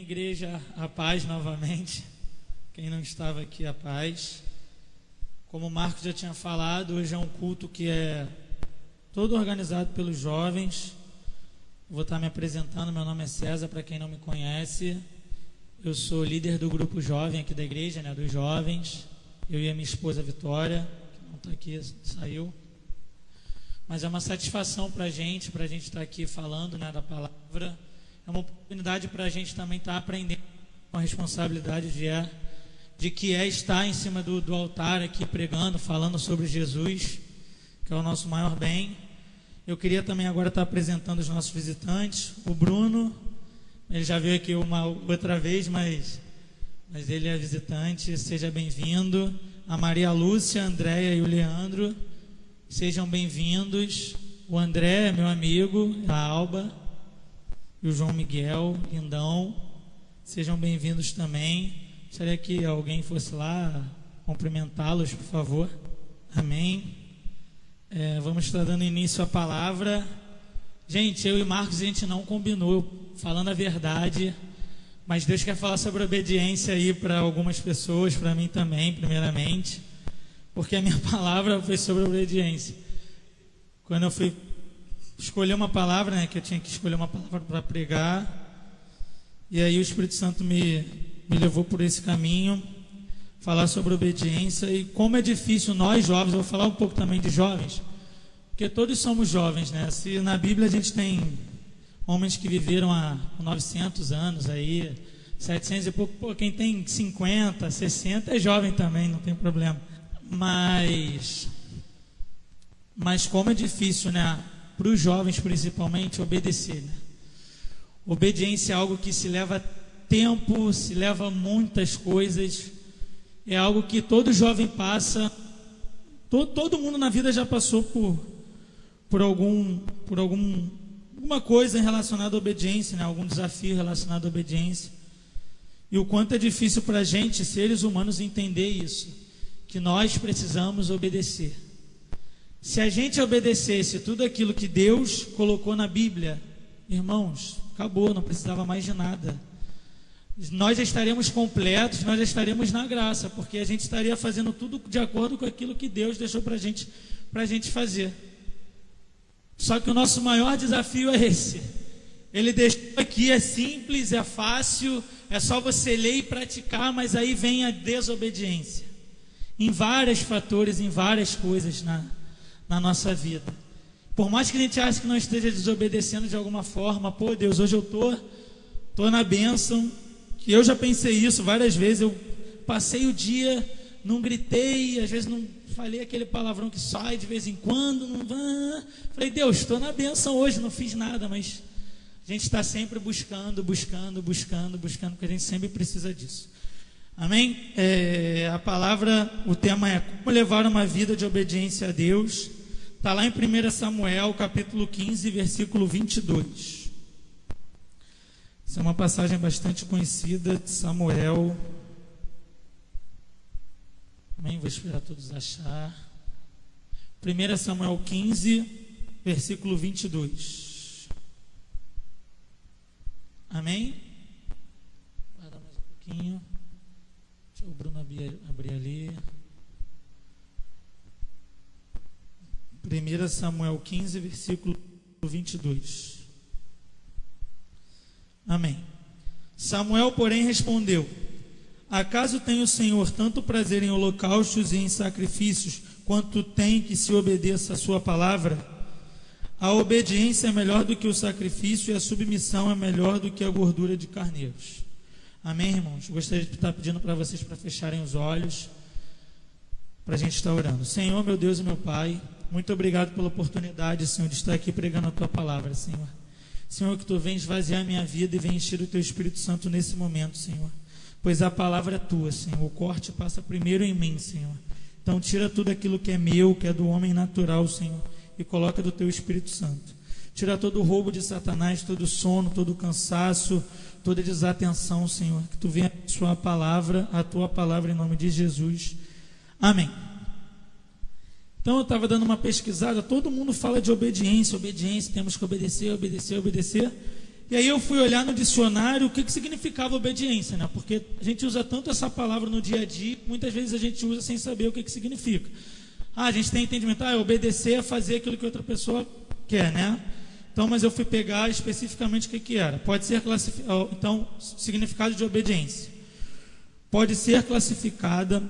Igreja, a paz novamente. Quem não estava aqui, a paz. Como o Marcos já tinha falado, hoje é um culto que é todo organizado pelos jovens. Vou estar me apresentando, meu nome é César, para quem não me conhece. Eu sou líder do grupo jovem aqui da igreja, dos jovens. Eu e a minha esposa Vitória, que não está aqui, saiu. Mas é uma satisfação para a gente estar aqui falando da palavra. É uma oportunidade para a gente também estar aprendendo com a responsabilidade de que é estar em cima do altar aqui pregando, falando sobre Jesus, que é o nosso maior bem. Eu queria também agora estar apresentando os nossos visitantes. O Bruno, ele já veio aqui uma outra vez, mas ele é visitante, seja bem-vindo. A Maria Lúcia, a Andréia e o Leandro, sejam bem-vindos. O André é meu amigo, a Alba e o João Miguel, lindão, sejam bem-vindos também. Gostaria que alguém fosse lá cumprimentá-los, por favor. Amém. Vamos estar dando início à palavra. Gente, eu e Marcos, a gente não combinou, falando a verdade, mas Deus quer falar sobre obediência aí para algumas pessoas, para mim também, primeiramente, porque a minha palavra foi sobre obediência. Quando eu fui escolher uma palavra, que eu tinha que escolher uma palavra para pregar, e aí o Espírito Santo me levou por esse caminho, falar sobre obediência. E como é difícil nós jovens, eu vou falar um pouco também de jovens, porque todos somos jovens, Se na Bíblia a gente tem homens que viveram há 900 anos aí, 700 e pouco, quem tem 50, 60 é jovem também, não tem problema. Mas como é difícil, para os jovens principalmente, obedecer, Obediência é algo que se leva tempo, se leva muitas coisas, é algo que todo jovem passa, todo mundo na vida já passou por alguma coisa relacionada à obediência, algum desafio relacionado à obediência, e o quanto é difícil para a gente, seres humanos, entender isso, que nós precisamos obedecer. Se a gente obedecesse tudo aquilo que Deus colocou na Bíblia, irmãos, acabou, não precisava mais de nada. Nós já estaremos completos, nós já estaremos na graça, porque a gente estaria fazendo tudo de acordo com aquilo que Deus deixou para a gente fazer. Só que o nosso maior desafio é esse. Ele deixou aqui, é simples, é fácil, é só você ler e praticar, mas aí vem a desobediência. Em vários fatores, em várias coisas na nossa vida. Por mais que a gente ache que não esteja desobedecendo de alguma forma, Deus, hoje eu tô na bênção, que eu já pensei isso várias vezes, eu passei o dia, não gritei, às vezes não falei aquele palavrão que sai de vez em quando, falei, Deus, estou na bênção hoje, não fiz nada, mas a gente está sempre buscando, porque a gente sempre precisa disso. Amém? A palavra, o tema é como levar uma vida de obediência a Deus. Está lá em 1 Samuel, capítulo 15, versículo 22. Essa é uma passagem bastante conhecida de Samuel. Amém? Vou esperar todos achar. 1 Samuel 15, versículo 22. Amém? Guarda mais um pouquinho. Deixa o Bruno abrir ali. 1 Samuel 15, versículo 22. Amém. Samuel, porém, respondeu: acaso tem o Senhor tanto prazer em holocaustos e em sacrifícios, quanto tem que se obedeça a sua palavra? A obediência é melhor do que o sacrifício, e a submissão é melhor do que a gordura de carneiros. Amém, irmãos? Gostaria de estar pedindo para vocês para fecharem os olhos, para a gente estar orando. Senhor, meu Deus e meu Pai, muito obrigado pela oportunidade, Senhor, de estar aqui pregando a Tua palavra, Senhor. Senhor, que Tu venha esvaziar a minha vida e venha encher o Teu Espírito Santo nesse momento, Senhor. Pois a palavra é Tua, Senhor. O corte passa primeiro em mim, Senhor. Então tira tudo aquilo que é meu, que é do homem natural, Senhor, e coloca do Teu Espírito Santo. Tira todo o roubo de Satanás, todo o sono, todo o cansaço, toda a desatenção, Senhor. Que Tu venha abençoar a Tua palavra em nome de Jesus. Amém. Então eu estava dando uma pesquisada, todo mundo fala de obediência, temos que obedecer. E aí eu fui olhar no dicionário o que significava obediência, né? Porque a gente usa tanto essa palavra no dia a dia, muitas vezes a gente usa sem saber o que significa. A gente tem entendimento, obedecer é fazer aquilo que outra pessoa quer, né? Então, mas eu fui pegar especificamente o que era. Pode ser classificado, então, significado de obediência. Pode ser classificada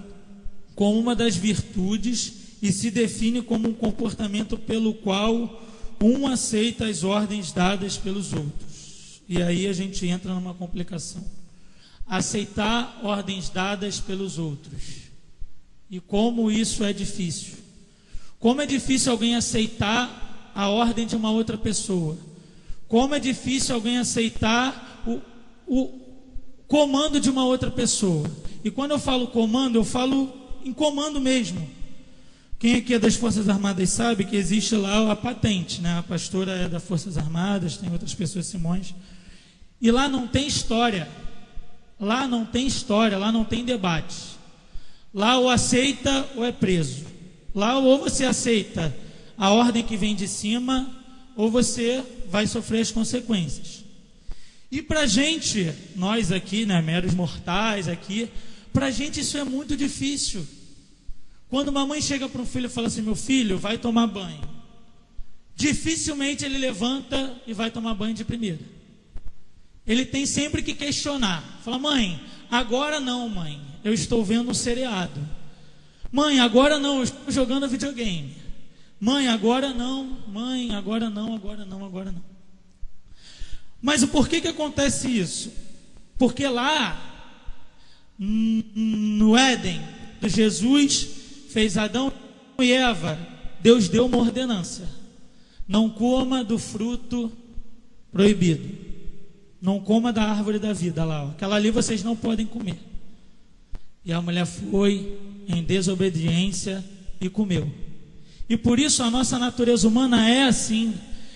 como uma das virtudes e se define como um comportamento pelo qual um aceita as ordens dadas pelos outros. E aí a gente entra numa complicação. Aceitar ordens dadas pelos outros. E como isso é difícil. Como é difícil alguém aceitar a ordem de uma outra pessoa. Como é difícil alguém aceitar o comando de uma outra pessoa. E quando eu falo comando, eu falo em comando mesmo. Quem aqui é das Forças Armadas sabe que existe lá a patente, né? A pastora é das Forças Armadas, tem outras pessoas, Simões. E lá não tem história. Lá não tem história, lá não tem debate. Lá ou aceita ou é preso. Lá ou você aceita a ordem que vem de cima, ou você vai sofrer as consequências. E pra gente, nós aqui, né, meros mortais aqui, pra gente isso é muito difícil. Quando uma mãe chega para um filho e fala assim, meu filho, vai tomar banho. Dificilmente ele levanta e vai tomar banho de primeira. Ele tem sempre que questionar. Fala, mãe, agora não, mãe. Eu estou vendo um seriado. Mãe, agora não, eu estou jogando videogame. Mãe, agora não. Mãe, agora não, agora não, agora não. Mas o porquê que acontece isso? Porque lá, no Éden, Jesus fez Adão e Eva, Deus deu uma ordenança. Não coma do fruto proibido. Não coma da árvore da vida lá. Aquela ali vocês não podem comer. E a mulher foi em desobediência e comeu. E por isso a nossa natureza humana é assim,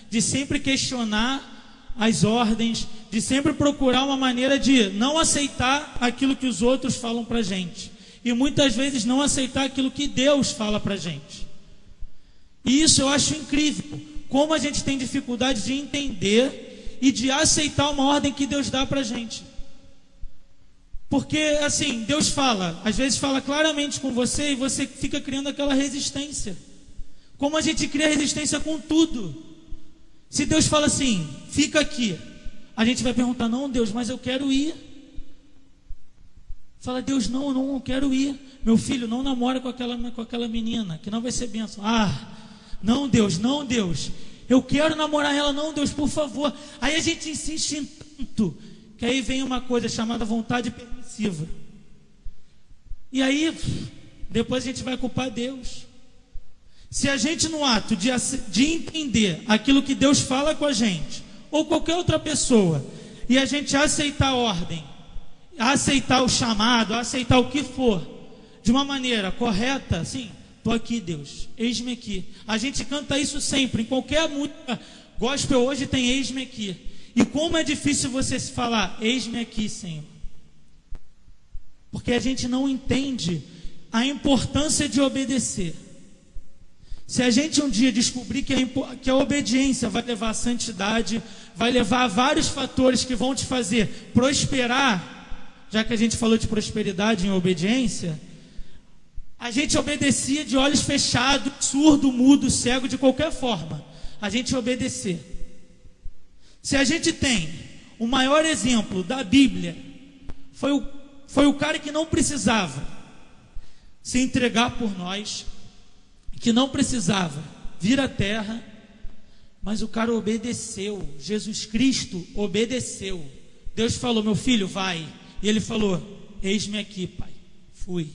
de sempre questionar as ordens, de sempre procurar uma maneira de não aceitar aquilo que os outros falam para a gente. E muitas vezes não aceitar aquilo que Deus fala para a gente. E isso eu acho incrível, como a gente tem dificuldade de entender e de aceitar uma ordem que Deus dá para a gente. Porque assim, Deus fala, às vezes fala claramente com você e você fica criando aquela resistência. Como a gente cria resistência com tudo. Se Deus fala assim, fica aqui, a gente vai perguntar, não Deus, mas eu quero ir. Fala, Deus, não, eu não quero ir. Meu filho, não namora com aquela menina, que não vai ser bênção. Não Deus, eu quero namorar ela, não Deus, por favor. Aí a gente insiste em tanto, que aí vem uma coisa chamada vontade permissiva. E aí, depois a gente vai culpar Deus. Se a gente no ato de entender aquilo que Deus fala com a gente, ou qualquer outra pessoa, e a gente aceitar a ordem, aceitar o chamado, aceitar o que for, de uma maneira correta, sim, estou aqui Deus, eis-me aqui. A gente canta isso sempre, em qualquer música gospel hoje tem eis-me aqui. E como é difícil você se falar, eis-me aqui, Senhor. Porque a gente não entende a importância de obedecer. Se a gente um dia descobrir que a obediência vai levar à santidade, vai levar a vários fatores que vão te fazer prosperar, já que a gente falou de prosperidade em obediência, a gente obedecia de olhos fechados, surdo, mudo, cego, de qualquer forma. A gente obedecer. Se a gente tem o maior exemplo da Bíblia, foi o cara que não precisava se entregar por nós, que não precisava vir à terra, mas o cara obedeceu. Jesus Cristo obedeceu. Deus falou, meu filho, vai. E ele falou, eis-me aqui, pai. Fui.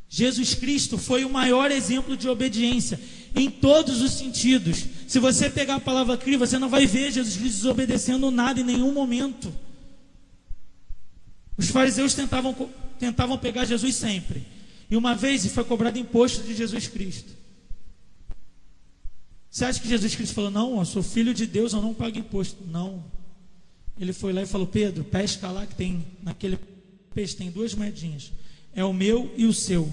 Jesus Cristo foi o maior exemplo de obediência em todos os sentidos. Se você pegar a palavra crer, você não vai ver Jesus Cristo desobedecendo nada em nenhum momento. Os fariseus tentavam pegar Jesus sempre. E uma vez foi cobrado imposto de Jesus Cristo. Você acha que Jesus Cristo falou, não, eu sou filho de Deus, eu não pago imposto? Não. Ele foi lá e falou, Pedro, pesca lá que tem, naquele peixe tem 2 moedinhas. É o meu e o seu.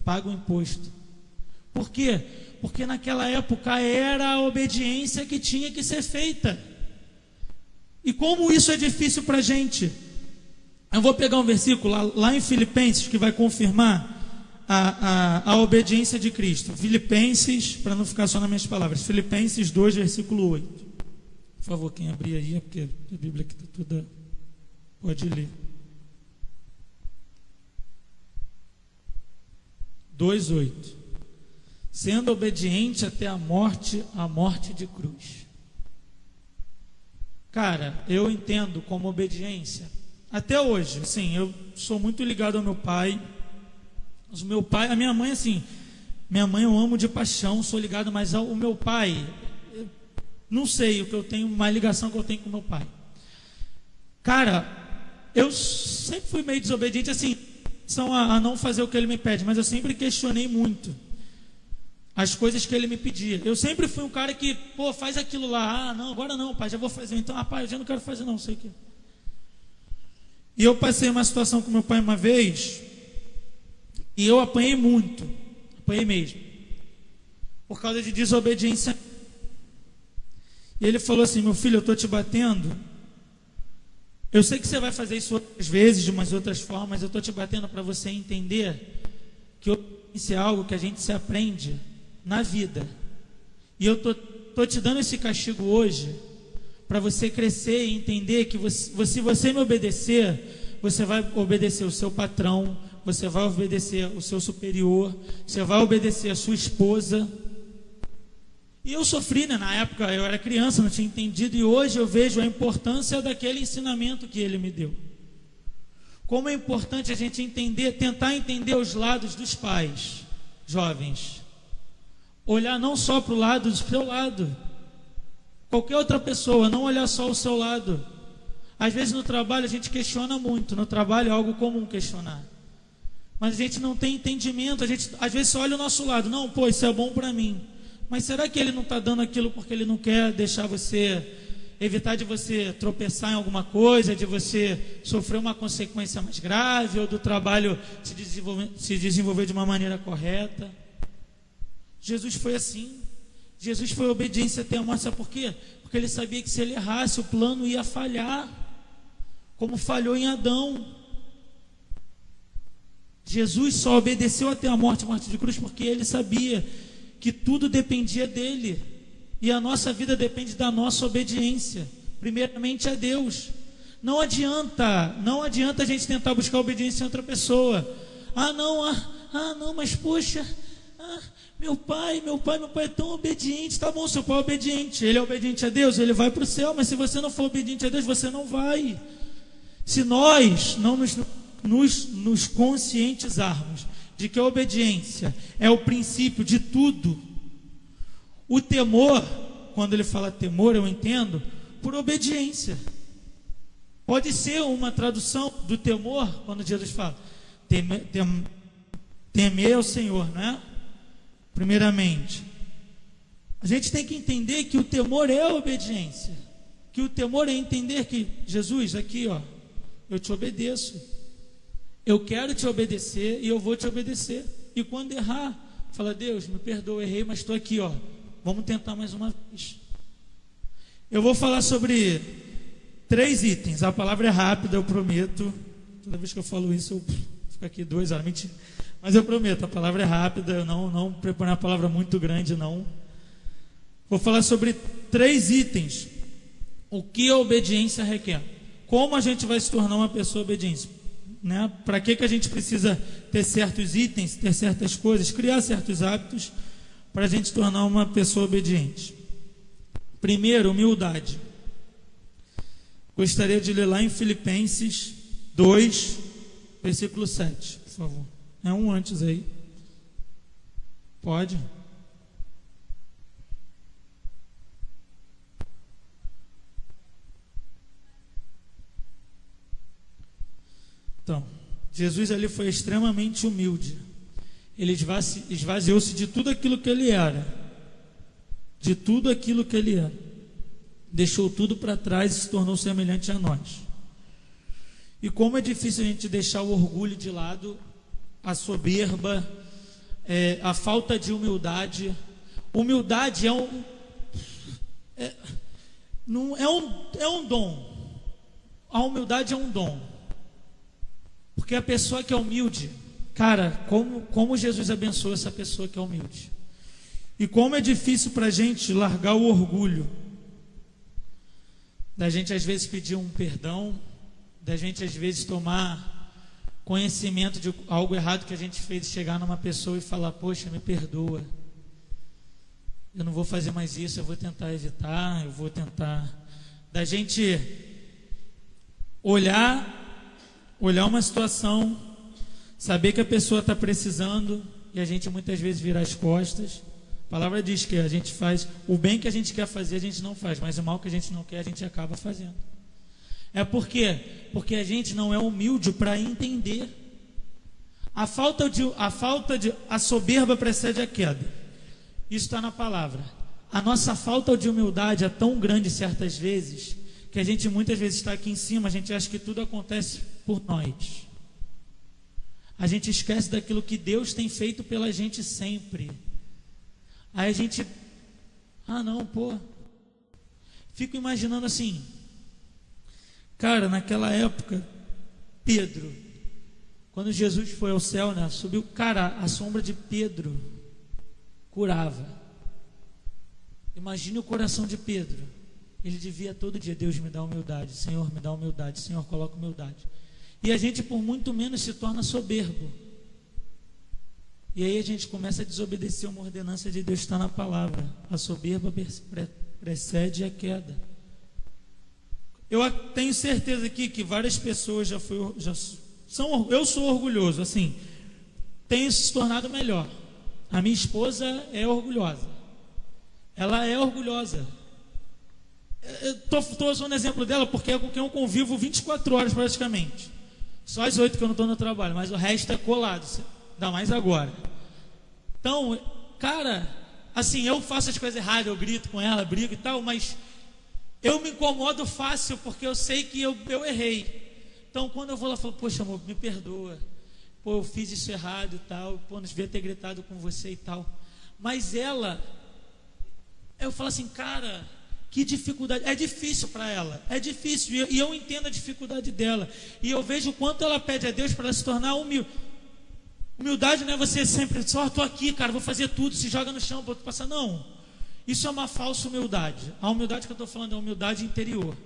Paga o imposto. Por quê? Porque naquela época era a obediência que tinha que ser feita. E como isso é difícil para a gente. Eu vou pegar um versículo lá em Filipenses que vai confirmar a obediência de Cristo. Filipenses, para não ficar só nas minhas palavras, Filipenses 2, versículo 8. Por favor, quem abrir aí, porque a Bíblia aqui está toda... Pode ler. 2:8. Sendo obediente até a morte de cruz. Cara, eu entendo como obediência. Até hoje, assim, eu sou muito ligado ao meu pai. O meu pai, a minha mãe, assim, minha mãe eu amo de paixão, sou ligado, mas ao meu pai, não sei o que eu tenho, uma ligação que eu tenho com meu pai. Cara, eu sempre fui meio desobediente, assim, a não fazer o que ele me pede, mas eu sempre questionei muito as coisas que ele me pedia. Eu sempre fui um cara que, faz aquilo lá, não, agora não, pai, já vou fazer, então, pai, eu já não quero fazer não, sei o que. E eu passei uma situação com meu pai uma vez, e eu apanhei muito, apanhei mesmo, por causa de desobediência. E ele falou assim: meu filho, eu estou te batendo. Eu sei que você vai fazer isso outras vezes, de umas outras formas. Eu estou te batendo para você entender que obediência é algo que a gente se aprende na vida. E eu estou te dando esse castigo hoje para você crescer e entender que se você me obedecer, você vai obedecer o seu patrão, você vai obedecer o seu superior, você vai obedecer a sua esposa. E eu sofri, né? Na época eu era criança, não tinha entendido, e hoje eu vejo a importância daquele ensinamento que ele me deu. Como é importante a gente entender, tentar entender os lados dos pais, jovens. Olhar não só para o lado do seu lado, qualquer outra pessoa, não olhar só o seu lado. Às vezes no trabalho a gente questiona muito, no trabalho é algo comum questionar. Mas a gente não tem entendimento, a gente às vezes só olha o nosso lado, não, isso é bom para mim. Mas será que ele não está dando aquilo porque ele não quer deixar você, evitar de você tropeçar em alguma coisa, de você sofrer uma consequência mais grave, ou do trabalho se desenvolver de uma maneira correta? Jesus foi assim. Jesus foi obediência até a morte. Sabe por quê? Porque ele sabia que se ele errasse, o plano ia falhar, como falhou em Adão. Jesus só obedeceu até a morte de cruz, porque ele sabia que tudo dependia dele, e a nossa vida depende da nossa obediência, primeiramente a Deus. Não adianta a gente tentar buscar obediência em outra pessoa. Mas poxa, meu pai é tão obediente. Tá bom, seu pai é obediente, ele é obediente a Deus, ele vai para o céu, mas se você não for obediente a Deus, você não vai. Se nós não nos conscientizarmos de que a obediência é o princípio de tudo. O temor, quando ele fala temor, eu entendo por obediência. Pode ser uma tradução do temor, quando Jesus fala temer ao Senhor, né? Primeiramente, a gente tem que entender que o temor é a obediência, que o temor é entender que Jesus, aqui eu te obedeço. Eu quero te obedecer e eu vou te obedecer. E quando errar, fala: Deus, me perdoa, errei, mas estou aqui, vamos tentar mais uma vez. Eu vou falar sobre 3 itens. A palavra é rápida, eu prometo. Toda vez que eu falo isso, eu fico aqui 2 horas. Mentira. Mas eu prometo, a palavra é rápida. Eu não preparei uma palavra muito grande, não. Vou falar sobre 3 itens. O que a obediência requer? Como a gente vai se tornar uma pessoa obediente? Né? Para que a gente precisa ter certos itens, ter certas coisas, criar certos hábitos para a gente se tornar uma pessoa obediente? Primeiro, humildade. Gostaria de ler lá em Filipenses 2, versículo 7, por favor. É um antes aí. Pode? Então, Jesus ali foi extremamente humilde. Ele esvaziou-se de tudo aquilo que ele era. De tudo aquilo que ele era. Deixou tudo para trás e se tornou semelhante a nós. E como é difícil a gente deixar o orgulho de lado, a soberba, a falta de humildade. Humildade é um dom. a humildade é um dom. Porque a pessoa que é humilde, cara, como Jesus abençoa essa pessoa que é humilde. E como é difícil para a gente largar o orgulho. Da gente às vezes pedir um perdão, da gente às vezes tomar conhecimento de algo errado que a gente fez, chegar numa pessoa e falar: poxa, me perdoa, eu não vou fazer mais isso, eu vou tentar evitar, eu vou tentar. Da gente olhar uma situação, saber que a pessoa está precisando e a gente muitas vezes virar as costas. A palavra diz que a gente faz o bem que a gente quer fazer, a gente não faz, mas o mal que a gente não quer, a gente acaba fazendo. É por quê? Porque a gente não é humilde para entender. A soberba precede a queda. Isso está na palavra. A nossa falta de humildade é tão grande certas vezes, que a gente muitas vezes está aqui em cima, a gente acha que tudo acontece por nós. A gente esquece daquilo que Deus tem feito pela gente sempre. Aí a gente, fico imaginando assim, cara, naquela época, Pedro, quando Jesus foi ao céu, né, subiu, cara, a sombra de Pedro curava. Imagine o coração de Pedro. Ele devia todo dia: Deus, me dá humildade, Senhor, me dá humildade, Senhor, coloca humildade. E a gente por muito menos se torna soberbo. E aí a gente começa a desobedecer uma ordenança de Deus, está na palavra. A soberba precede a queda. Eu tenho certeza aqui que várias pessoas eu sou orgulhoso, assim, tenho se tornado melhor. A minha esposa é orgulhosa. Ela é orgulhosa. Estou usando o exemplo dela porque é com quem eu convivo 24 horas praticamente. Só as 8 que eu não estou no trabalho, mas o resto é colado. Ainda mais agora. Então, cara, assim, eu faço as coisas erradas, eu grito com ela, brigo e tal, mas eu me incomodo fácil porque eu sei que eu errei. Então, quando eu vou lá, eu falo: poxa, amor, me perdoa. Pô, eu fiz isso errado e tal. Pô, não devia ter gritado com você e tal. Mas eu falo assim: cara, que dificuldade. É difícil para ela, é difícil. E eu entendo a dificuldade dela. E eu vejo o quanto ela pede a Deus para ela se tornar humilde. Humildade não é você sempre só: estou aqui, cara, vou fazer tudo, se joga no chão para passar. Não, isso é uma falsa humildade. A humildade que eu estou falando é a humildade interior.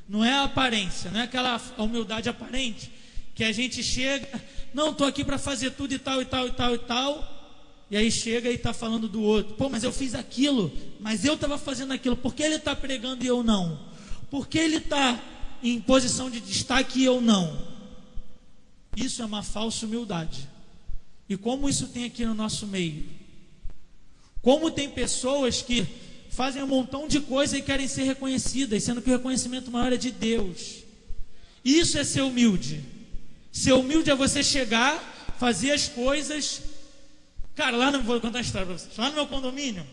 Não é a aparência, não é aquela humildade aparente que a gente chega: não, estou aqui para fazer tudo e tal, e tal, e tal, e tal. E aí chega e está falando do outro: pô, mas eu fiz aquilo, mas eu estava fazendo aquilo, por que ele está pregando e eu não? Por que ele está em posição de destaque e eu não? Isso é uma falsa humildade. E como isso tem aqui no nosso meio? Como tem pessoas que fazem um montão de coisa e querem ser reconhecidas, sendo que o reconhecimento maior é de Deus. Isso é ser humilde. Ser humilde é você chegar, fazer as coisas. Cara, vou contar uma história para vocês. Lá no meu condomínio,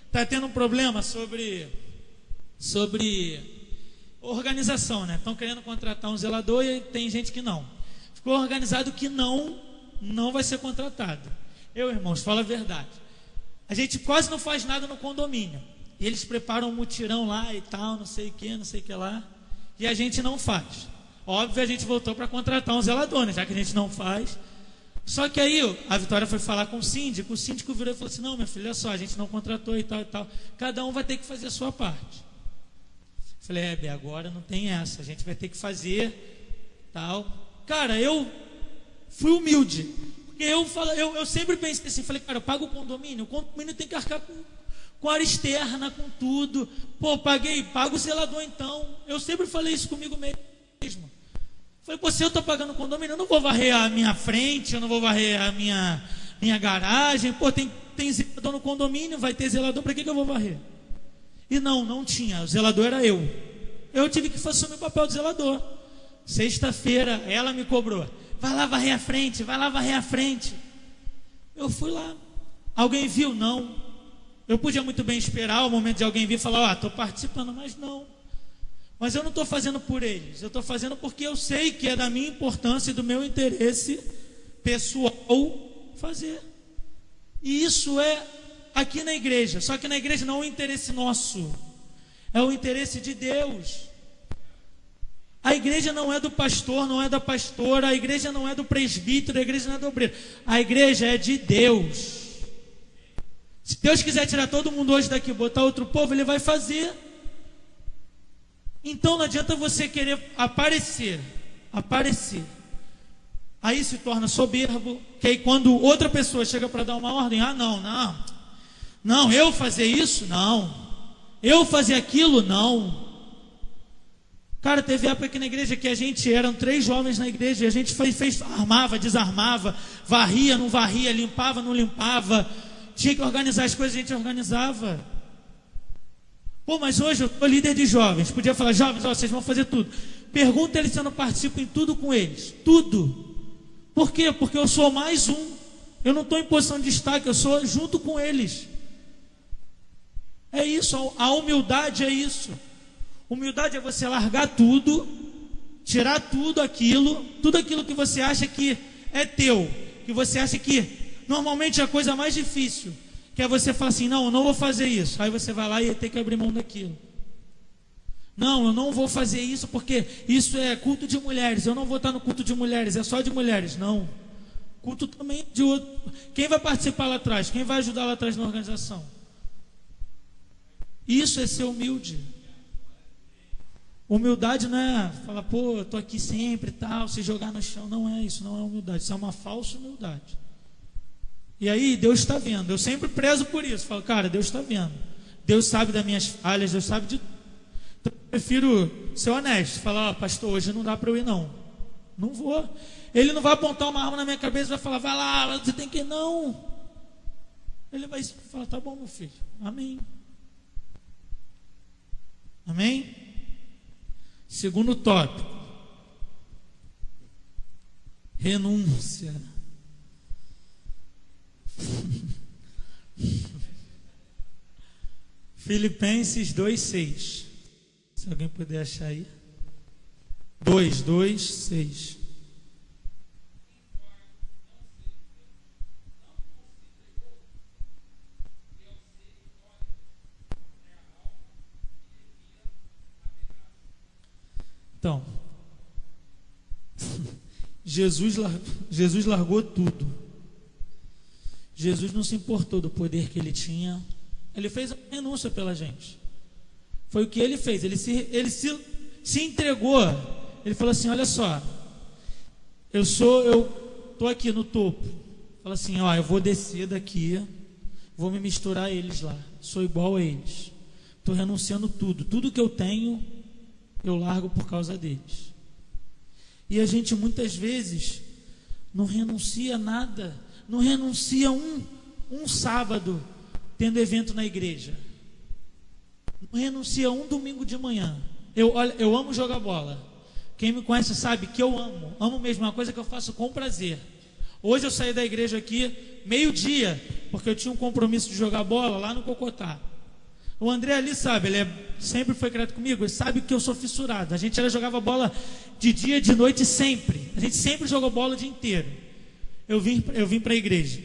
está tendo um problema sobre organização, né? Estão querendo contratar um zelador e tem gente que não. Ficou organizado que não vai ser contratado. Irmãos, fala a verdade. A gente quase não faz nada no condomínio. E eles preparam um mutirão lá e tal, não sei o que lá. E a gente não faz. Óbvio, a gente voltou para contratar um zelador, né? Já que a gente não faz. Só que aí a Vitória foi falar com o síndico virou e falou assim: não, minha filha, olha só, a gente não contratou e tal e tal. Cada um vai ter que fazer a sua parte. Falei: agora não tem essa, a gente vai ter que fazer tal. Cara, eu fui humilde, porque eu sempre pensei assim, falei: cara, eu pago o condomínio tem que arcar com área externa, com tudo. Pô, pago o zelador então. Eu sempre falei isso comigo mesmo. Falei: pô, se eu estou pagando o condomínio, eu não vou varrer a minha frente, eu não vou varrer a minha garagem. Pô, tem zelador no condomínio, vai ter zelador, para que eu vou varrer? E não tinha, o zelador era eu. Eu tive que fazer o meu papel de zelador. Sexta-feira, ela me cobrou: vai lá varrer a frente, vai lá varrer a frente. Eu fui lá. Alguém viu? Não. Eu podia muito bem esperar o momento de alguém vir e falar: estou participando, mas não. Mas eu não estou fazendo por eles, eu estou fazendo porque eu sei que é da minha importância e do meu interesse pessoal fazer. E isso é aqui na igreja. Só que na igreja não é o interesse nosso, é o interesse de Deus. A igreja não é do pastor, não é da pastora, a igreja não é do presbítero, a igreja não é do obreiro. A igreja é de Deus. Se Deus quiser tirar todo mundo hoje daqui e botar outro povo, Ele vai fazer. Então não adianta você querer aparecer. Aí se torna soberbo, que aí quando outra pessoa chega para dar uma ordem, não, eu fazer isso? Não. Eu fazer aquilo? Não. Cara, teve época aqui na igreja que a gente, eram 3 jovens na igreja, e a gente armava, desarmava, varria, não varria, limpava, não limpava, tinha que organizar as coisas, a gente organizava. Pô, mas hoje eu estou líder de jovens, podia falar, jovens, vocês vão fazer tudo. Pergunta eles se eu não participo em tudo com eles, tudo. Por quê? Porque eu sou mais um, eu não estou em posição de destaque, eu sou junto com eles. É isso, a humildade é isso. Humildade é você largar tudo, tirar tudo aquilo que você acha que é teu, que você acha que normalmente é a coisa mais difícil, que é você falar assim, não, eu não vou fazer isso. Aí você vai lá e tem que abrir mão daquilo. Não, eu não vou fazer isso porque isso é culto de mulheres, eu não vou estar no culto de mulheres, é só de mulheres. Não, culto também é de outro. Quem vai participar lá atrás? Quem vai ajudar lá atrás na organização? Isso é ser humilde. Humildade não é falar, pô, eu estou aqui sempre e tal, se jogar no chão. Não é isso, não é humildade, isso é uma falsa humildade. E aí Deus está vendo, eu sempre prezo por isso, falo, cara, Deus está vendo, Deus sabe das minhas falhas, Deus sabe de tudo. Então eu prefiro ser honesto, falar, pastor, hoje não dá para eu ir não vou. Ele não vai apontar uma arma na minha cabeça e vai falar, vai lá, você tem que ir, não. Ele vai falar, tá bom, meu filho, amém. Amém? Segundo tópico, renúncia. Filipenses 2:6. Se alguém puder achar aí. 2:6. Então, Jesus largou tudo. Jesus não se importou do poder que ele tinha. Ele fez uma renúncia pela gente. Foi o que ele fez. Ele se entregou. Ele falou assim, olha só, eu estou aqui no topo. Fala assim, ó, eu vou descer daqui, vou me misturar a eles lá. Sou igual a eles. Estou renunciando tudo que eu tenho, eu largo por causa deles. E a gente muitas vezes não renuncia nada, não renuncia um sábado tendo evento na igreja, não renuncia um domingo de manhã. Eu amo jogar bola. Quem me conhece sabe que eu amo mesmo, uma coisa que eu faço com prazer. Hoje eu saí da igreja aqui meio-dia, porque eu tinha um compromisso de jogar bola lá no Cocotá. O André ali sabe, ele sempre foi criado comigo, ele sabe que eu sou fissurado. A gente jogava bola de dia, de noite, sempre. A gente sempre jogou bola o dia inteiro. Eu vim para a igreja.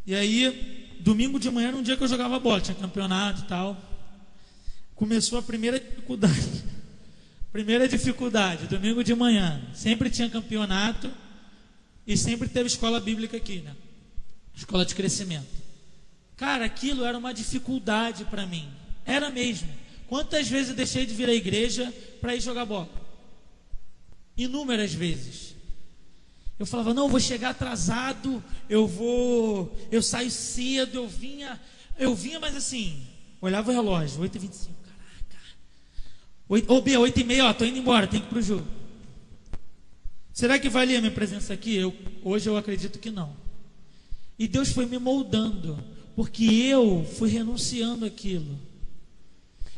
E aí, domingo de manhã era um dia que eu jogava bola, tinha campeonato e tal. Começou a primeira dificuldade. Domingo de manhã. Sempre tinha campeonato e sempre teve escola bíblica aqui, né? Escola de crescimento. Cara, aquilo era uma dificuldade para mim. Era mesmo. Quantas vezes eu deixei de vir à igreja para ir jogar bola? Inúmeras vezes. Eu falava, não, eu vou chegar atrasado, eu saio cedo, eu vinha, mas assim, olhava o relógio, 8h25, caraca. 8h30, ó, tô indo embora, tenho que ir pro jogo. Será que valia a minha presença aqui? Hoje eu acredito que não. E Deus foi me moldando, porque eu fui renunciando àquilo.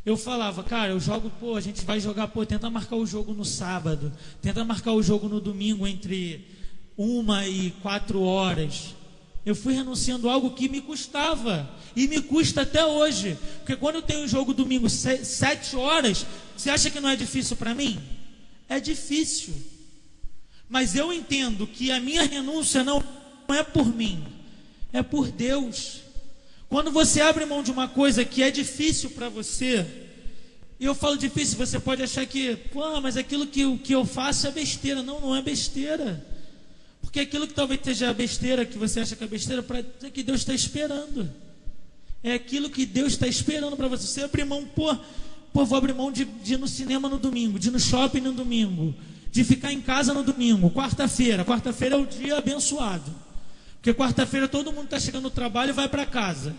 Eu falava, cara, eu jogo, a gente vai jogar, tenta marcar o jogo no sábado, tenta marcar o jogo no domingo entre 1 e 4 horas. Eu fui renunciando a algo que me custava, e me custa até hoje, porque quando eu tenho um jogo domingo 7 horas, você acha que não é difícil para mim? É difícil, mas eu entendo que a minha renúncia não é por mim, é por Deus. Quando você abre mão de uma coisa que é difícil para você, E eu falo difícil, você pode achar que, mas aquilo que eu faço é besteira. Não, não é besteira. Porque aquilo que talvez seja besteira, que você acha que é besteira, para dizer que Deus está esperando. É aquilo que Deus está esperando para você. Você abrir mão, vou abrir mão de ir no cinema no domingo, de ir no shopping no domingo, de ficar em casa no domingo, quarta-feira é o dia abençoado, porque quarta-feira todo mundo está chegando no trabalho e vai para casa,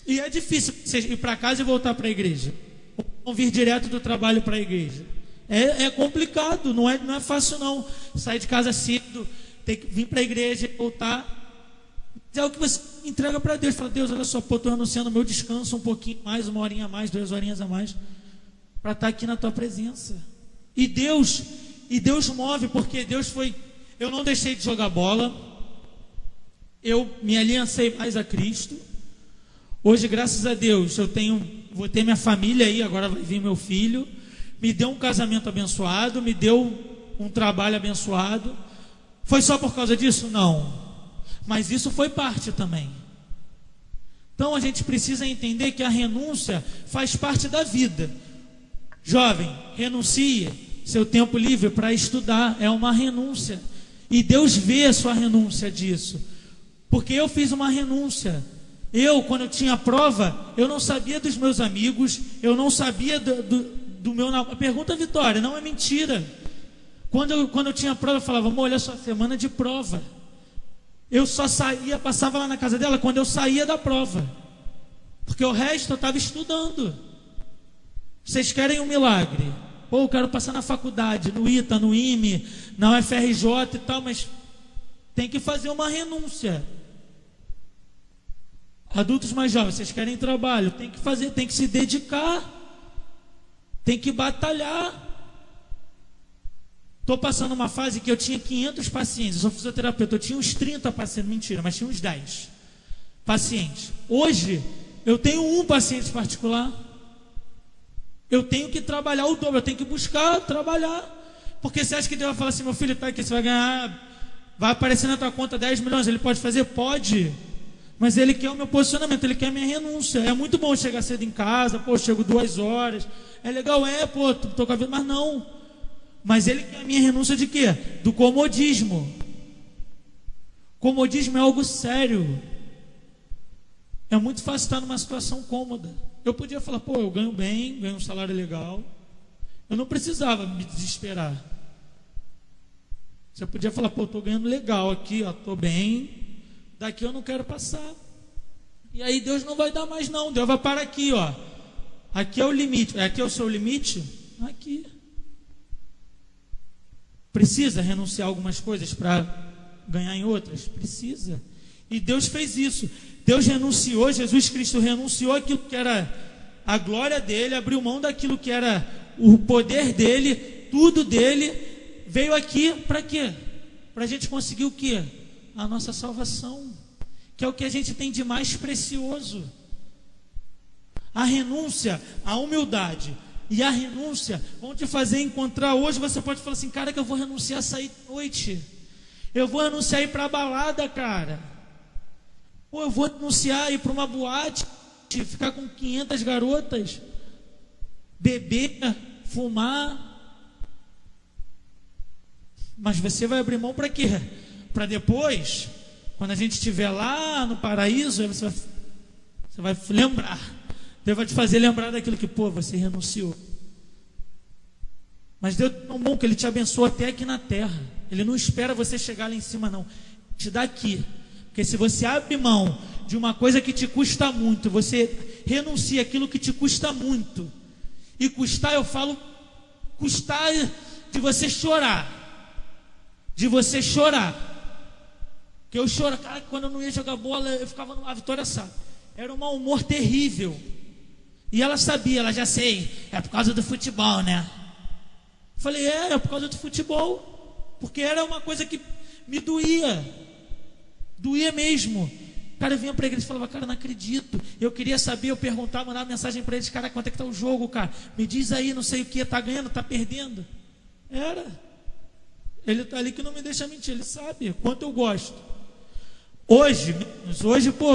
e é difícil você ir para casa e voltar para a igreja, ou vir direto do trabalho para a igreja, é complicado, não é fácil não, sair de casa cedo, ter que vir para a igreja e voltar. É o que você entrega para Deus. Fala, Deus, olha só, estou anunciando o meu descanso um pouquinho mais, 1 horinha a mais, 2 horinhas a mais, para estar aqui na tua presença. E Deus move, porque Deus foi. Eu não deixei de jogar bola, eu me aliancei mais a Cristo. Hoje, graças a Deus, vou ter minha família aí, agora vai vir meu filho. Me deu um casamento abençoado, me deu um trabalho abençoado. Foi só por causa disso? Não. Mas isso foi parte também. Então a gente precisa entender que a renúncia faz parte da vida. Jovem, renuncie seu tempo livre para estudar, é uma renúncia. E Deus vê a sua renúncia disso. Porque eu fiz uma renúncia. Quando eu tinha prova, eu não sabia dos meus amigos, eu não sabia do meu... A pergunta, Vitória, não é mentira. Quando eu tinha prova, eu falava, amor, olha só, semana de prova. Eu só saía, passava lá na casa dela quando eu saía da prova, porque o resto eu estava estudando. Vocês querem um milagre? Eu quero passar na faculdade, no ITA, no IME, na UFRJ e tal, mas tem que fazer uma renúncia. Adultos mais jovens, vocês querem trabalho? Tem que fazer, tem que se dedicar, tem que batalhar. Estou passando uma fase que eu tinha 500 pacientes, eu sou fisioterapeuta, eu tinha uns 30 pacientes, mentira, mas tinha uns 10 pacientes. Hoje, eu tenho um paciente particular, eu tenho que trabalhar o dobro, eu tenho que buscar trabalhar, porque você acha que Deus vai falar assim, meu filho, tá aqui, você vai ganhar, vai aparecer na tua conta 10 milhões, ele pode fazer? Pode, mas ele quer o meu posicionamento, ele quer a minha renúncia. É muito bom chegar cedo em casa, eu chego 2 horas, é legal, tô com a vida, mas não. Mas ele quer a minha renúncia de quê? Do comodismo. Comodismo é algo sério. É muito fácil estar numa situação cômoda. Eu podia falar, eu ganho bem, ganho um salário legal. Eu não precisava me desesperar. Você podia falar, estou ganhando legal aqui, estou bem. Daqui eu não quero passar. E aí Deus não vai dar mais não. Deus vai parar aqui, Aqui é o limite. Aqui é o seu limite? Aqui. Precisa renunciar a algumas coisas para ganhar em outras? Precisa. E Deus fez isso. Deus renunciou, Jesus Cristo renunciou aquilo que era a glória dele, abriu mão daquilo que era o poder dele, tudo dele, veio aqui para quê? Para a gente conseguir o quê? A nossa salvação, que é o que a gente tem de mais precioso. A renúncia, a humildade e a renúncia vão te fazer encontrar. Hoje você pode falar assim, cara, que eu vou renunciar a sair de noite, eu vou renunciar a ir para a balada, cara, ou eu vou renunciar a ir para uma boate, ficar com 500 garotas, beber, fumar. Mas você vai abrir mão para quê? Para depois, quando a gente estiver lá no paraíso, você vai lembrar. Deus vai te fazer lembrar daquilo que, você renunciou. Mas Deus é tão bom que Ele te abençoa até aqui na terra. Ele não espera você chegar lá em cima, não. Te dá aqui. Porque se você abre mão de uma coisa que te custa muito, você renuncia aquilo que te custa muito. E custar, eu falo, custar de você chorar. De você chorar. Porque eu choro, cara, quando eu não ia jogar bola, eu ficava a Vitória sabe. Era um mau humor terrível. E ela sabia, ela já sei, é por causa do futebol, né? Eu falei, é por causa do futebol. Porque era uma coisa que me doía. Doía mesmo. Cara, eu vinha para a igreja e falava, cara, não acredito. Eu queria saber, eu perguntava, mandava mensagem para eles, cara, quanto é que está o jogo, cara? Me diz aí, não sei o que, tá ganhando, tá perdendo. Era. Ele está ali que não me deixa mentir, ele sabe quanto eu gosto. Hoje,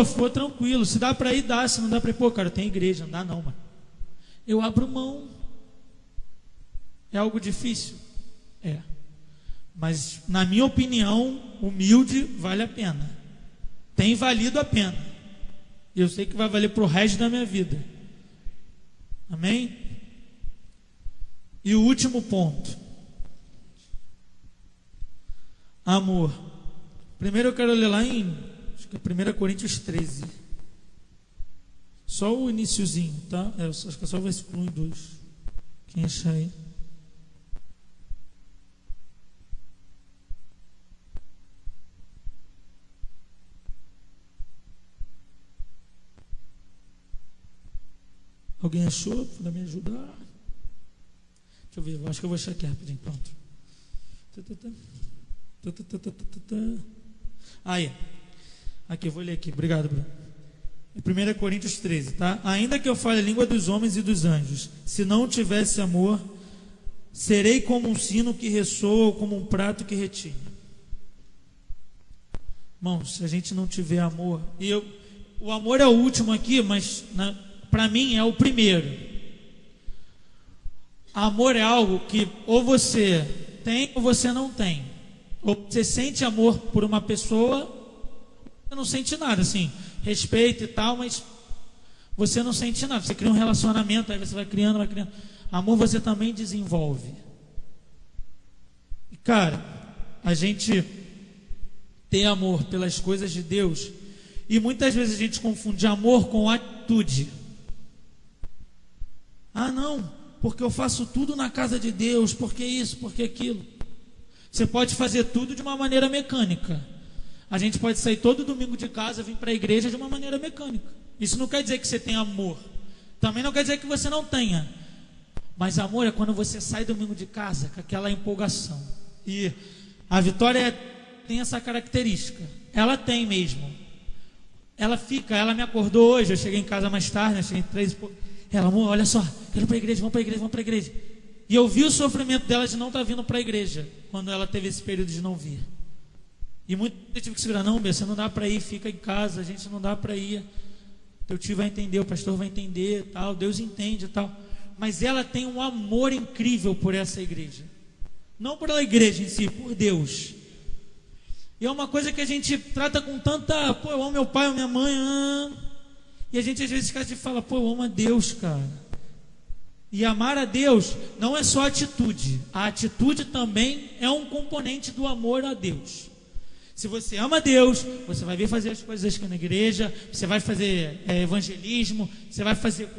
ficou tranquilo. Se dá para ir, dá. Se não dá para ir, cara, tem igreja, não dá não, mano. eu abro mão. É algo difícil? É. Mas, na minha opinião, humilde, vale a pena. Tem valido a pena. E eu sei que vai valer para o resto da minha vida. Amém? E o último ponto. Amor. Primeiro eu quero ler lá em, acho que é 1 Coríntios 13. Só o iniciozinho, tá? Acho que é só o versículo 1 e 2. Quem achar aí? Alguém achou? Para me ajudar? Deixa eu ver, eu acho que eu vou achar aqui rapidinho. Pronto. Aí. Aqui, eu vou ler aqui. Obrigado, Bruno. 1 Coríntios 13, tá? Ainda que eu fale a língua dos homens e dos anjos, se não tivesse amor, serei como um sino que ressoa ou como um prato que retinha. Irmãos, se a gente não tiver amor, o amor é o último aqui, mas para mim é o primeiro. Amor é algo que ou você tem ou você não tem. Ou você sente amor por uma pessoa, você não sente nada, assim, respeito e tal, mas você não sente nada. Você cria um relacionamento, aí você vai criando. Amor você também desenvolve. E cara, a gente tem amor pelas coisas de Deus, e muitas vezes a gente confunde amor com atitude. Ah, não, porque eu faço tudo na casa de Deus, porque isso, porque aquilo. Você pode fazer tudo de uma maneira mecânica. A gente pode sair todo domingo de casa, vir para a igreja de uma maneira mecânica. Isso não quer dizer que você tem amor. Também não quer dizer que você não tenha. Mas amor é quando você sai domingo de casa com aquela empolgação. E a Vitória tem essa característica. Ela tem mesmo. Ela me acordou hoje, eu cheguei em casa mais tarde, eu cheguei em 3 e pouco. Ela, amor, olha só, quero ir para a igreja, vamos para a igreja. E eu vi o sofrimento dela de não estar vindo para a igreja, quando ela teve esse período de não vir. E muito eu tive que segurar, não, você não dá para ir, fica em casa, a gente não dá para ir. Teu tio vai entender, o pastor vai entender, tal, Deus entende e tal. Mas ela tem um amor incrível por essa igreja. Não por a igreja em si, por Deus. E é uma coisa que a gente trata com tanta, eu amo meu pai, minha mãe, e a gente às vezes esquece de falar, eu amo a Deus, cara. E amar a Deus não é só atitude. A atitude também é um componente do amor a Deus. Se você ama a Deus, você vai vir fazer as coisas aqui na igreja, você vai fazer evangelismo, você vai fazer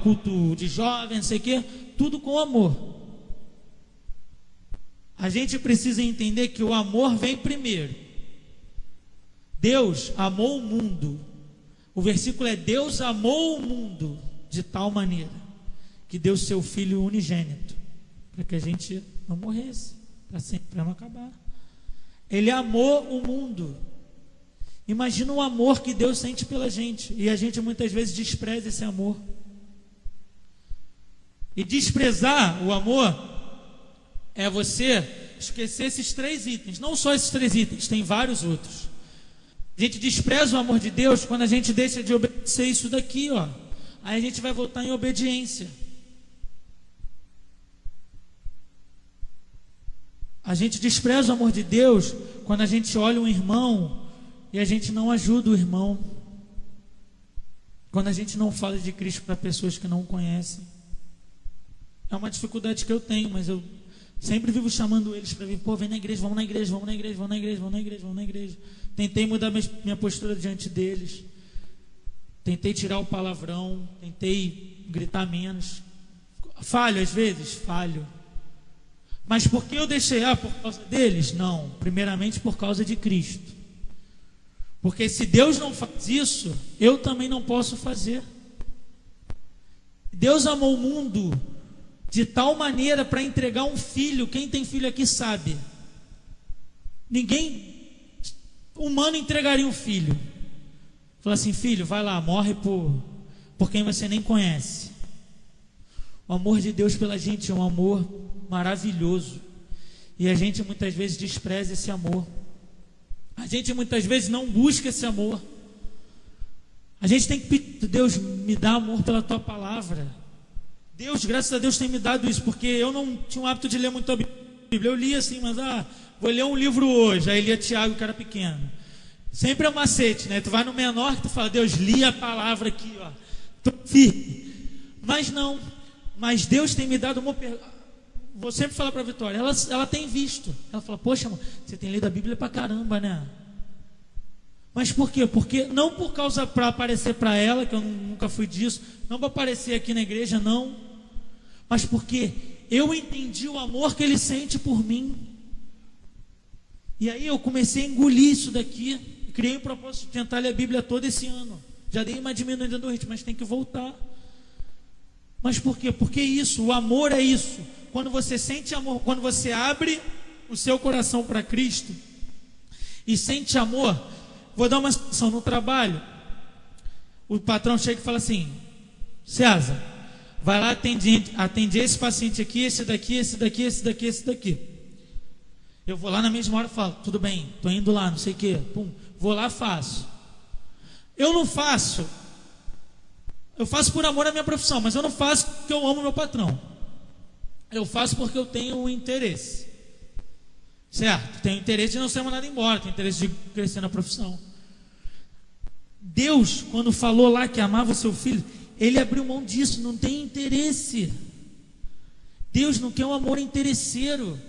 culto de jovens, não sei o quê, tudo com amor. A gente precisa entender que o amor vem primeiro. Deus amou o mundo. O versículo é: Deus amou o mundo de tal maneira que deu seu Filho unigênito, para que a gente não morresse, para sempre, para não acabar. Ele amou o mundo. Imagina o amor que Deus sente pela gente, e a gente muitas vezes despreza esse amor. E desprezar o amor é você esquecer esses 3 itens. Não só esses 3 itens, tem vários outros. A gente despreza o amor de Deus quando a gente deixa de obedecer isso daqui, ó. Aí a gente vai voltar em obediência. A gente despreza o amor de Deus quando a gente olha um irmão e a gente não ajuda o irmão. Quando a gente não fala de Cristo para pessoas que não o conhecem. É uma dificuldade que eu tenho, mas eu sempre vivo chamando eles para vir, vem na igreja, vamos na igreja, vamos na igreja, vamos na igreja, vamos na igreja, vamos na igreja. Tentei mudar minha postura diante deles. Tentei tirar o palavrão, tentei gritar menos. Falho às vezes? Falho. Mas por que eu deixei por causa deles? Não, primeiramente por causa de Cristo. Porque se Deus não faz isso, eu também não posso fazer. Deus amou o mundo de tal maneira para entregar um filho. Quem tem filho aqui sabe. Ninguém humano entregaria um filho. Fala assim: filho, vai lá, morre por quem você nem conhece. O amor de Deus pela gente é um amor maravilhoso. E a gente muitas vezes despreza esse amor. A gente muitas vezes não busca esse amor. A gente tem que pedir: Deus, me dá amor pela tua palavra. Deus, graças a Deus, tem me dado isso, porque eu não tinha o hábito de ler muito a Bíblia. Eu lia assim, mas vou ler um livro hoje. Aí lia Tiago, que era pequeno. Sempre é um macete, né? Tu vai no menor que tu fala, Deus, li a palavra aqui, ó. Tô firme. Mas não. Mas Deus tem me dado uma pergunta. Vou sempre falar para a Vitória, ela tem visto. Ela fala, poxa, amor, você tem lido a Bíblia pra caramba, né? Mas por quê? Porque não por causa para aparecer para ela, que eu nunca fui disso, não para aparecer aqui na igreja, não. Mas porque eu entendi o amor que Ele sente por mim. E aí eu comecei a engolir isso daqui. Criei um propósito de tentar ler a Bíblia todo esse ano. Já dei uma diminuída no ritmo, mas tem que voltar. Mas por quê? Porque isso, o amor é isso. Quando você sente amor, quando você abre o seu coração para Cristo e sente amor, vou dar uma situação no trabalho. O patrão chega e fala assim, César, vai lá atender esse paciente aqui, esse daqui, esse daqui, esse daqui, esse daqui. Eu vou lá na mesma hora e falo, tudo bem, estou indo lá, não sei o quê. Pum, vou lá, faço. Eu não faço. Eu faço por amor à minha profissão, mas eu não faço porque eu amo meu patrão. Eu faço porque eu tenho um interesse. Certo? Tenho interesse de não ser mandado embora, tenho interesse de crescer na profissão. Deus, quando falou lá que amava o seu filho, Ele abriu mão disso, não tem interesse. Deus não quer um amor interesseiro.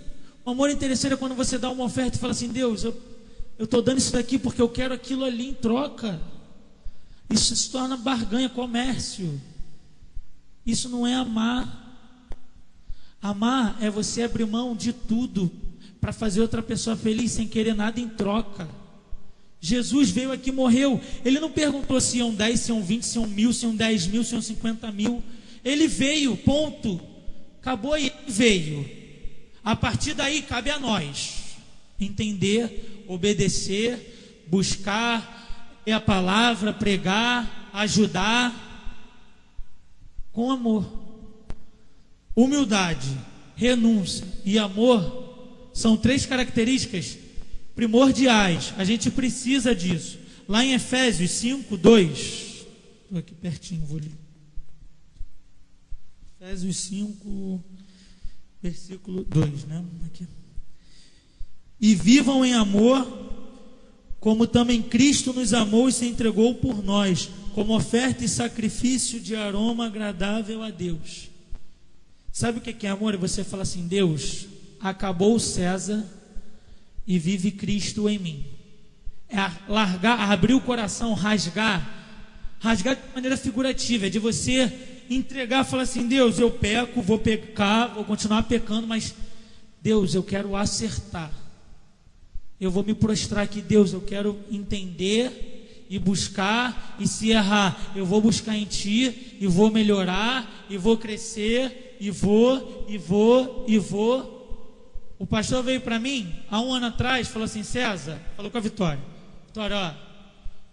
O amor interesseiro é quando você dá uma oferta e fala assim, Deus, eu estou dando isso daqui porque eu quero aquilo ali em troca. Isso se torna barganha, comércio. Isso não é amar. Amar é você abrir mão de tudo para fazer outra pessoa feliz sem querer nada em troca. Jesus veio aqui, morreu. Ele não perguntou se iam 10, se iam 20, se iam 1000, se iam 10 mil, se iam 50 mil. Ele veio, ponto. Acabou e ele veio. A partir daí cabe a nós entender, obedecer, buscar a palavra, pregar, ajudar com amor. Humildade, renúncia e amor são 3 características primordiais. A gente precisa disso. Lá em Efésios 5, 2. Estou aqui pertinho, vou ler. Efésios 5, versículo 2, né? Aqui. E vivam em amor, como também Cristo nos amou e se entregou por nós, como oferta e sacrifício de aroma agradável a Deus. Sabe o que é amor? É você falar assim, Deus, acabou o César e vive Cristo em mim. É largar, abrir o coração, rasgar de maneira figurativa, é de você entregar, falar assim, Deus, eu peco, vou pecar, vou continuar pecando, mas Deus, eu quero acertar. Eu vou me prostrar aqui, Deus, eu quero entender e buscar, e se errar, eu vou buscar em Ti, e vou melhorar, e vou crescer, e vou. O pastor veio para mim, há um ano atrás, falou assim, César, falou com a Vitória, ó,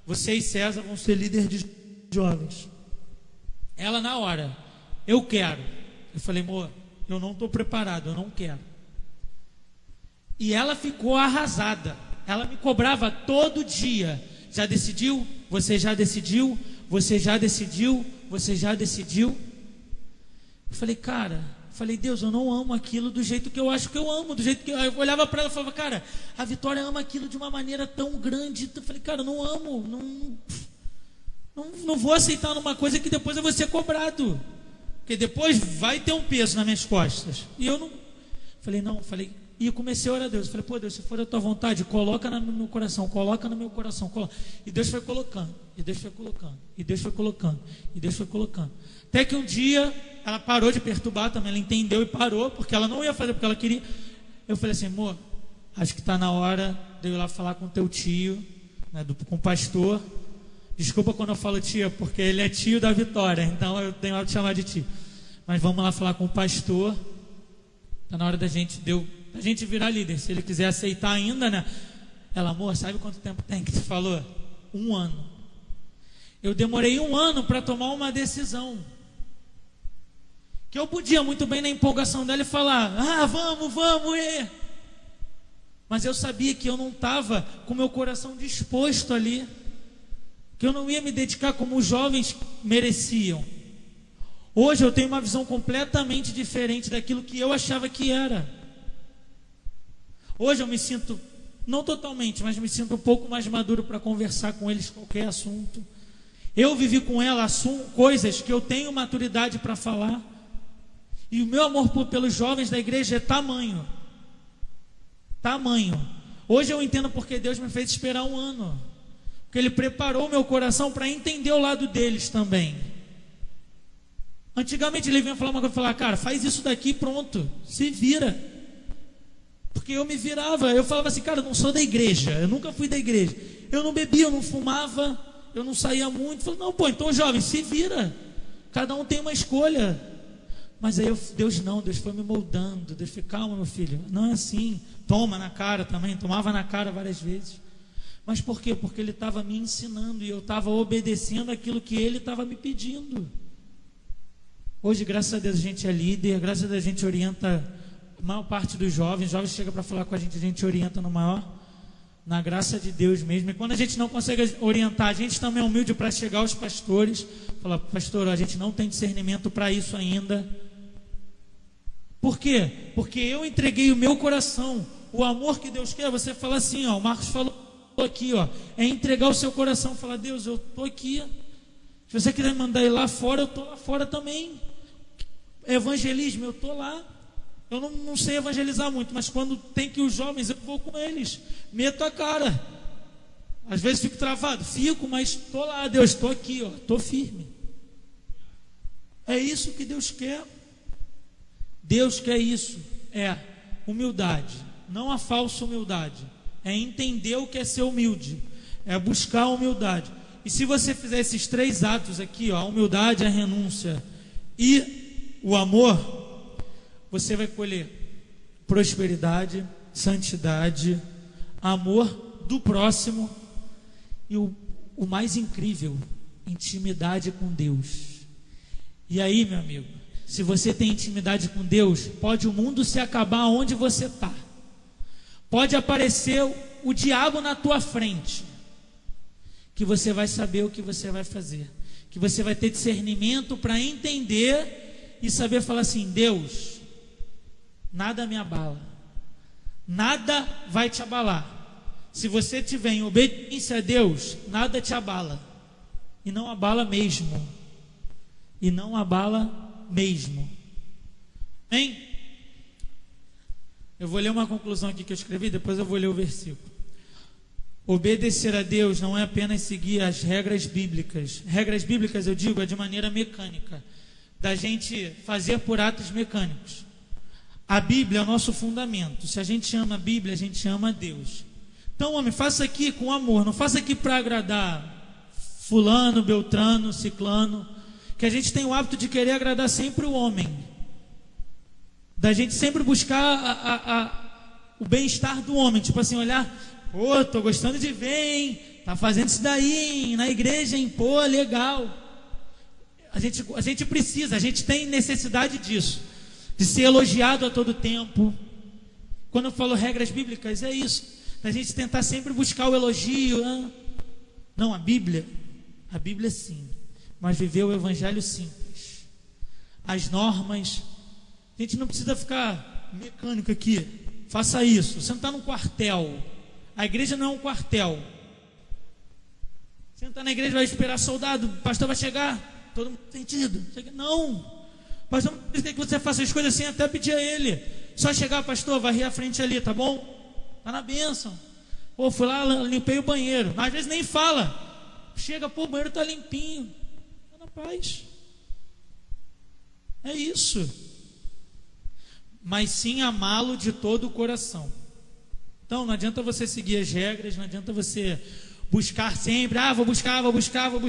você e César vão ser líderes de jovens. Ela na hora, eu quero. Eu falei, amor, eu não estou preparado, eu não quero. E ela ficou arrasada. Ela me cobrava todo dia. Já decidiu? Você já decidiu? Você já decidiu? Você já decidiu? Eu falei, Deus, eu não amo aquilo do jeito que eu acho que eu amo, do jeito que eu olhava para ela e falava, cara, a Vitória ama aquilo de uma maneira tão grande. Eu falei, cara, eu não amo, não vou aceitar numa coisa que depois eu vou ser cobrado, porque depois vai ter um peso nas minhas costas. E eu não, e eu comecei a orar a Deus. Eu falei, pô, Deus, se for da tua vontade, coloca no meu coração, coloca no meu coração, coloca. E Deus foi colocando, e Deus foi colocando, e Deus foi colocando, e Deus foi colocando. Até que um dia ela parou de perturbar também, ela entendeu e parou, porque ela não ia fazer porque ela queria. Eu falei assim, amor, acho que está na hora de eu ir lá falar com teu tio, né, com o pastor. Desculpa quando eu falo tia, porque ele é tio da Vitória, então eu tenho hora de chamar de tio. Mas vamos lá falar com o pastor. Está na hora da gente virar líder, se ele quiser aceitar ainda, né? Ela, amor, sabe quanto tempo tem que tu falou? 1 ano. Eu demorei 1 ano para tomar uma decisão. Que eu podia muito bem na empolgação dela e falar, vamos, mas eu sabia que eu não estava com meu coração disposto ali, que eu não ia me dedicar como os jovens mereciam. Hoje eu tenho uma visão completamente diferente daquilo que eu achava que era. Hoje eu me sinto, não totalmente, mas me sinto um pouco mais maduro para conversar com eles qualquer assunto. Eu vivi com ela coisas que eu tenho maturidade para falar. E o meu amor pelos jovens da igreja é tamanho. Tamanho. Hoje eu entendo porque Deus me fez esperar 1 ano. Porque Ele preparou meu coração para entender o lado deles também. Antigamente Ele vinha falar uma coisa e falar, cara, faz isso daqui, pronto, se vira. Porque eu me virava, eu falava assim, cara, eu não sou da igreja, eu nunca fui da igreja. Eu não bebia, eu não fumava, eu não saía muito. Eu falei, não, pô, então jovem, se vira. Cada um tem uma escolha. Mas aí Deus foi me moldando. Deus foi, calma, meu filho, não é assim. Toma na cara também, tomava na cara várias vezes. Mas por quê? Porque Ele estava me ensinando e eu estava obedecendo aquilo que Ele estava me pedindo. Hoje, graças a Deus, a gente é líder, graças a Deus a gente orienta a maior parte dos jovens. Os jovens chegam para falar com a gente orienta na graça de Deus mesmo. E quando a gente não consegue orientar, a gente também é humilde para chegar aos pastores, falar, pastor, a gente não tem discernimento para isso ainda. Por quê? Porque eu entreguei o meu coração. O amor que Deus quer, você fala assim, ó, o Marcos falou aqui, ó, é entregar o seu coração, falar, Deus, eu estou aqui. Se você quiser me mandar ir lá fora, eu estou lá fora também. Evangelismo, eu estou lá. Eu não sei evangelizar muito, mas quando tem que ir os jovens, eu vou com eles, meto a cara. Às vezes fico travado, mas estou lá, Deus, estou aqui, estou firme. É isso que Deus quer. Deus quer isso, é humildade, não a falsa humildade, é entender o que é ser humilde, é buscar a humildade. E se você fizer esses 3 atos aqui, a humildade, a renúncia e o amor, você vai colher prosperidade, santidade, amor do próximo e o mais incrível, intimidade com Deus. E aí, meu amigo, se você tem intimidade com Deus, pode o mundo se acabar onde você está, pode aparecer o diabo na tua frente, que você vai saber o que você vai fazer, que você vai ter discernimento para entender e saber falar assim, Deus, nada me abala, nada vai te abalar. Se você tiver em obediência a Deus, nada te abala, e não abala mesmo, e não abala mesmo. Amém? Eu vou ler uma conclusão aqui que eu escrevi, depois eu vou ler o versículo. Obedecer a Deus não é apenas seguir as regras bíblicas. Regras bíblicas, eu digo, é de maneira mecânica, da gente fazer por atos mecânicos. A Bíblia é o nosso fundamento. Se a gente ama a Bíblia, a gente ama a Deus. Então, homem, faça aqui com amor, não faça aqui para agradar fulano, beltrano, ciclano, que a gente tem o hábito de querer agradar sempre o homem, da gente sempre buscar o bem-estar do homem, tipo assim, olhar, pô, tô gostando de ver, hein? Tá fazendo isso daí, hein? Na igreja, hein? Pô, legal. A gente precisa, a gente tem necessidade disso, de ser elogiado a todo tempo. Quando eu falo regras bíblicas, é isso, da gente tentar sempre buscar o elogio. Não, a Bíblia sim, mas viver o evangelho simples. As normas, a gente não precisa ficar mecânico aqui, faça isso. Você não está num quartel, a igreja não é um quartel. Você não está na igreja, vai esperar soldado, o pastor vai chegar, todo mundo sentido. Não, pastor não precisa que você faça as coisas assim, até pedir a ele. Só chegar, pastor, varrer a frente ali, tá bom? Está na bênção. Pô, fui lá, limpei o banheiro. Às vezes nem fala, chega, pô, o banheiro está limpinho. Paz, é isso, mas sim amá-lo de todo o coração. Então não adianta você seguir as regras, não adianta você buscar sempre, vou buscar, vou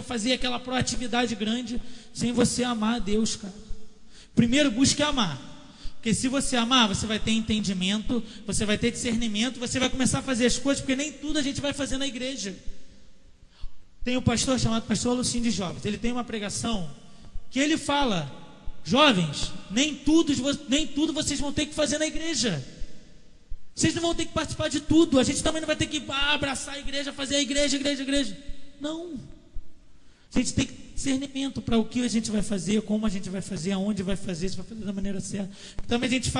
fazer aquela proatividade grande, sem você amar a Deus, cara. Primeiro busque amar, porque se você amar, você vai ter entendimento, você vai ter discernimento, você vai começar a fazer as coisas, porque nem tudo a gente vai fazer na igreja. Tem um pastor chamado pastor Lucinho de Jovens, ele tem uma pregação que ele fala, jovens, nem tudo vocês vão ter que fazer na igreja, vocês não vão ter que participar de tudo, a gente também não vai ter que abraçar a igreja, fazer a igreja, não, a gente tem que discernimento para o que a gente vai fazer, como a gente vai fazer, aonde vai fazer, se vai fazer da maneira certa. Também a gente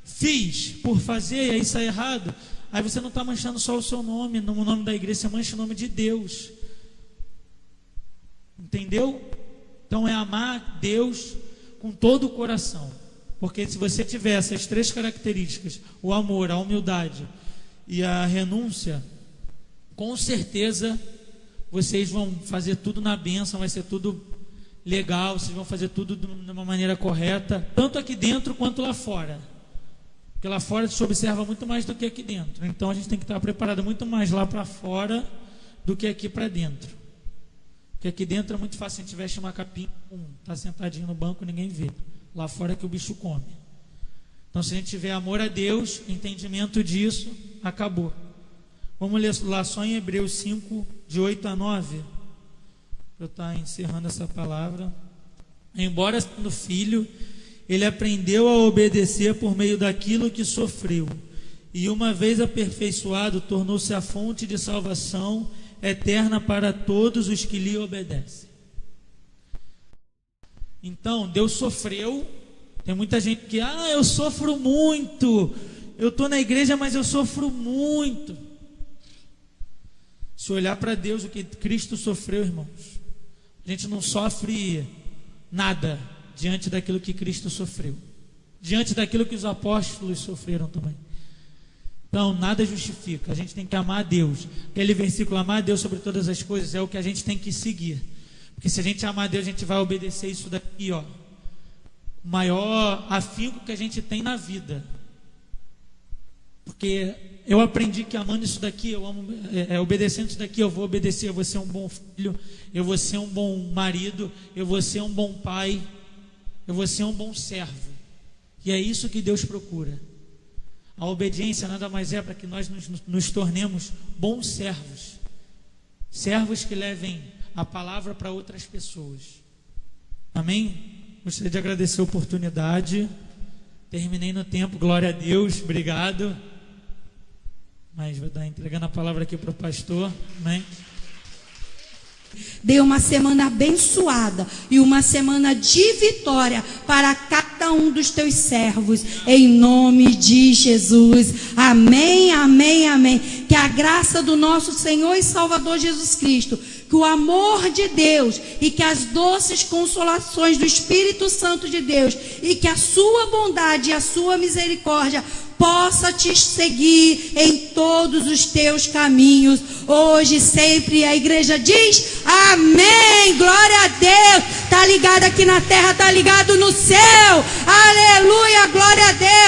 fiz por fazer e aí sai errado. Aí você não está manchando só o seu nome, no nome da igreja, você mancha o nome de Deus. Entendeu? Então é amar Deus com todo o coração. Porque se você tiver essas 3 características, o amor, a humildade e a renúncia, com certeza vocês vão fazer tudo na bênção, vai ser tudo legal, vocês vão fazer tudo de uma maneira correta, tanto aqui dentro quanto lá fora. Porque lá fora se observa muito mais do que aqui dentro. Então a gente tem que estar preparado muito mais lá para fora do que aqui para dentro. Porque aqui dentro é muito fácil, a gente veste uma capinha, está sentadinho no banco, ninguém vê. Lá fora é que o bicho come. Então se a gente tiver amor a Deus, entendimento disso, acabou. Vamos ler lá só em Hebreus 5, de 8 a 9. Eu estou encerrando essa palavra. Embora sendo filho, ele aprendeu a obedecer por meio daquilo que sofreu. E uma vez aperfeiçoado, tornou-se a fonte de salvação eterna para todos os que lhe obedecem. Então, Deus sofreu. Tem muita gente que, eu sofro muito. Eu estou na igreja, mas eu sofro muito. Se olhar para Deus, o que Cristo sofreu, irmãos, a gente não sofre nada diante daquilo que Cristo sofreu, diante daquilo que os apóstolos sofreram também. Então, nada justifica. A gente tem que amar a Deus. Aquele versículo, amar a Deus sobre todas as coisas, é o que a gente tem que seguir. Porque se a gente amar a Deus, a gente vai obedecer isso daqui, ó. O maior afinco que a gente tem na vida. Porque eu aprendi que amando isso daqui, obedecendo isso daqui, eu vou obedecer, eu vou ser um bom filho, eu vou ser um bom marido, eu vou ser um bom pai, eu vou ser um bom servo. E é isso que Deus procura. A obediência nada mais é para que nós nos tornemos bons servos. Servos que levem a palavra para outras pessoas. Amém? Gostaria de agradecer a oportunidade. Terminei no tempo, glória a Deus, obrigado. Mas vou estar entregando a palavra aqui para o pastor. Amém? Dê uma semana abençoada e uma semana de vitória para cada um dos teus servos, em nome de Jesus. Amém, amém, amém. Que a graça do nosso Senhor e Salvador Jesus Cristo, que o amor de Deus e que as doces consolações do Espírito Santo de Deus e que a sua bondade e a sua misericórdia possa te seguir em todos os teus caminhos, hoje e sempre. A igreja diz amém, glória a Deus. Está ligado aqui na terra, está ligado no céu, aleluia, glória a Deus.